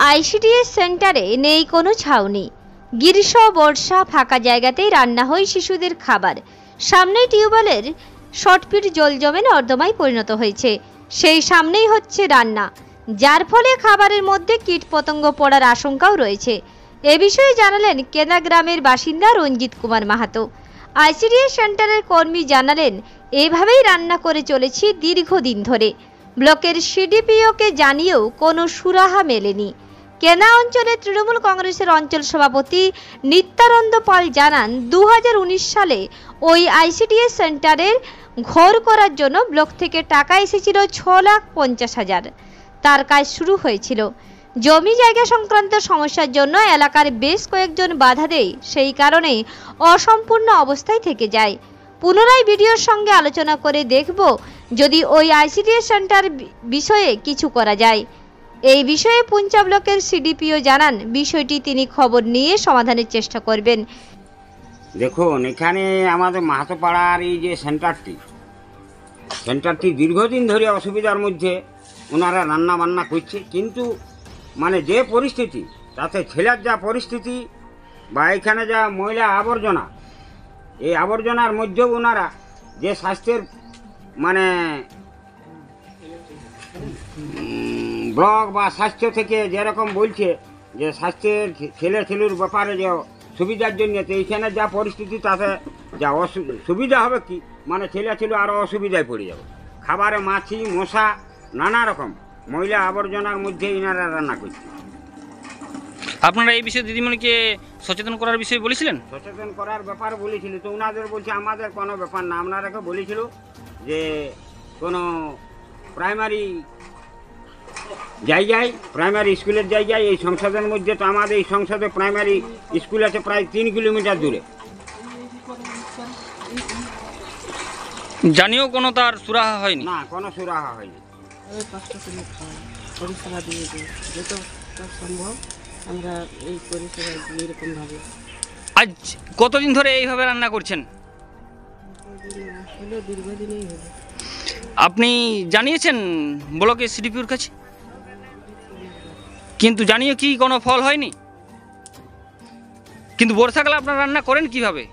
ICDS সেন্টারে নেই কোনো ছাউনি। গ্রীষ্ম বর্ষা ফাঁকা জায়গাতেই রান্না হয় শিশুদের খাবার। সামনেই টিউবওয়েলের শর্টপিট জল জমে নর্দমায় পরিণত হয়েছে। সেই সামনেই হচ্ছে রান্না, যার ফলে খাবারের মধ্যে কীটপতঙ্গ পড়ার আশঙ্কাও রয়েছে। এ বিষয়ে জানালেন কেনা গ্রামের বাসিন্দা রঞ্জিত কুমার মাহাতো। আইসিডিএস সেন্টারের কর্মী জানালেন, এভাবেই রান্না করে চলেছি দীর্ঘদিন ধরে। ব্লকের সিডিপিওকে জানিয়েও কোনো সুরাহা মেলেনি। কেনা অঞ্চলে তৃণমূল কংগ্রেসের অঞ্চল সভাপতি নিত্যানন্দ পাল জানান, 2019 সালে ওই আইসিডিএস সেন্টারের ঘর করার জন্য ব্লক থেকে টাকা এসেছিল 6,50,000। তার কাজ শুরু হয়েছিল। জমি জায়গা সংক্রান্ত সমস্যার জন্য এলাকার বেশ কয়েকজন বাধা দেয়, সেই কারণে অসম্পূর্ণ অবস্থায় থেকে যায়। পুনরায় ভিডিওর সঙ্গে আলোচনা করে দেখব যদি ওই আইসিডিএস সেন্টার বিষয়ে কিছু করা যায়। এই বিষয়ে পুঞ্চা ব্লকের সিডিপিও জানান, বিষয়টি তিনি খবর নিয়ে সমাধানের চেষ্টা করবেন। দেখুন, এখানে আমাদের মাহাতো পাড়ার এই যে সেন্টারটি দীর্ঘদিন ধরে অসুবিধার মধ্যে ওনারা রান্না বান্না করছে, কিন্তু মানে যে পরিস্থিতি, তাতে ছেলের যা পরিস্থিতি বা এখানে যা ময়লা আবর্জনা, এই আবর্জনার মধ্যেও ওনারা যে স্বাস্থ্যের মানে ব্লক বা স্বাস্থ্য থেকে যেরকম বলছে যে স্বাস্থ্যের ছেলের ব্যাপারে যে সুবিধার জন্য, তো এইখানে যা পরিস্থিতি তাতে যা সুবিধা হবে কি, মানে ছেলে আরও অসুবিধায় পড়ে যাবে। খাবারে মাছি মশা নানা রকম ময়লা আবর্জনার মধ্যে ইনারা রান্না করছে। আপনারা এই বিষয়ে দিদিমণিকে সচেতন করার বিষয়ে বলেছিলেন? সচেতন করার ব্যাপার বলেছিল, তো ওনাদের বলছে আমাদের কোনো ব্যাপার না। আপনারাকে বলেছিল যে কোনো প্রাইমারি জায়গায়, প্রাইমারি স্কুলের জায়গায় এই সংসদের মধ্যে, তো আমাদের এই সংসদে প্রাইমারি স্কুল আছে প্রায় 3 কিলোমিটার দূরে। জানিও কোনো তার সুরাহা হয়নি? না, কোনো সুরাহা হয়নি। পরিষেবা দিয়ে দিই যত সম্ভব আমরা এই পরিষেবা দিই এরকমভাবে। আজ কতদিন ধরে এইভাবে রান্না করছেন? হলো দীর্ঘদিনই হলো। আপনি জানিয়েছেন ব্লকের সিডিপিওর কাছে, কিন্তু জানিয়ে কি কোনো ফল হয়নি? কিন্তু বর্ষাকালে আপনারা রান্না করেন কিভাবে?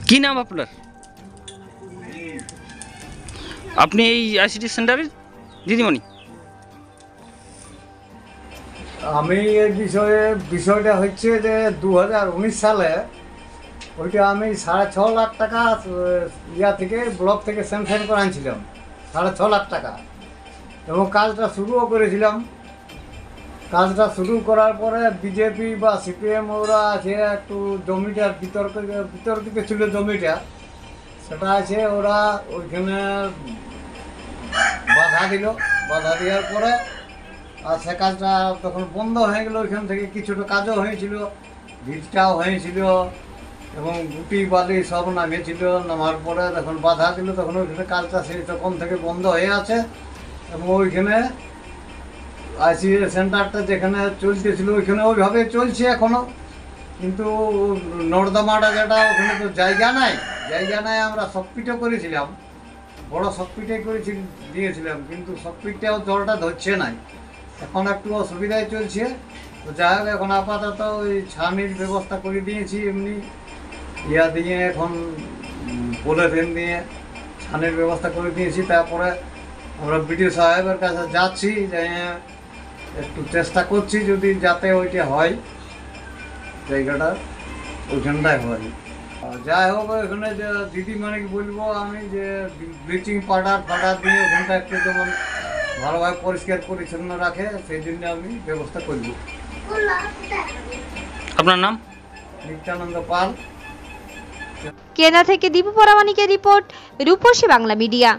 কি নাম আপনার? আপনি এই আইসিডিএস সেন্টারের দিদিমণি? আমি এই বিষয়টা হচ্ছে যে 2019 সালে ওইটা আমি 6.5 লাখ টাকা থেকে ব্লক থেকে স্যাংশন করে আনছিলাম, 6.5 লাখ টাকা, এবং কাজটা শুরুও করেছিলাম। কাজটা শুরু করার পরে বিজেপি বা সিপিএম ওরা আছে একটু জমিটার বিতর্কিত ছিল জমিটা, সেটা আছে ওরা ওইখানে বাধা দিল। বাধা দেওয়ার পরে আর সে কাজটা তখন বন্ধ হয়ে গেল। ওইখান থেকে কিছুটা কাজও হয়েছিল, ভিজটাও হয়েছিল এবং গুটি বালি সব নামিয়েছিল। নামার পরে তখন বাধা দিল, তখন ওইখানে কাজটা সেই তখন থেকে বন্ধ হয়ে আছে। এবং ওইখানে আইসিডিএস সেন্টারটা যেখানে চলতেছিল ওইখানে ওইভাবে চলছে এখনও, কিন্তু নর্দমাটা যেটা ওখানে তো জায়গা নাই। আমরা শকপিটও করেছিলাম, বড় শকপিটে দিয়েছিলাম, কিন্তু শকপিটটাও জলটা ধরছে নাই। এখন একটু অসুবিধায় চলছে। তো যাই হোক, এখন আপাতত ওই ছানির ব্যবস্থা করে দিয়েছি, এমনি ইয়া দিয়ে এখন পলিথিন দিয়ে ছানির ব্যবস্থা করে দিয়েছি। তারপরে আমরা বিডিও সাহেবের কাছে যাচ্ছি, যে একটু চেষ্টা করছি যদি যাতে ওইটা হয়, জায়গাটা ওইখানটায় হয়। যাই হোক, ওইখানে যে দিদিমণিকে বলবো আমি যে ব্লিচিং পাউডার দিয়ে ওখানটা একটু যেমন ভালোভাবে পরিষ্কার পরিচ্ছন্ন রাখে, সেই জন্য আমি ব্যবস্থা করব। আপনার নাম? নিত্যানন্দ পাল। কেনা থেকে দীপু পরামানিকের রিপোর্ট, রূপসী বাংলা মিডিয়া।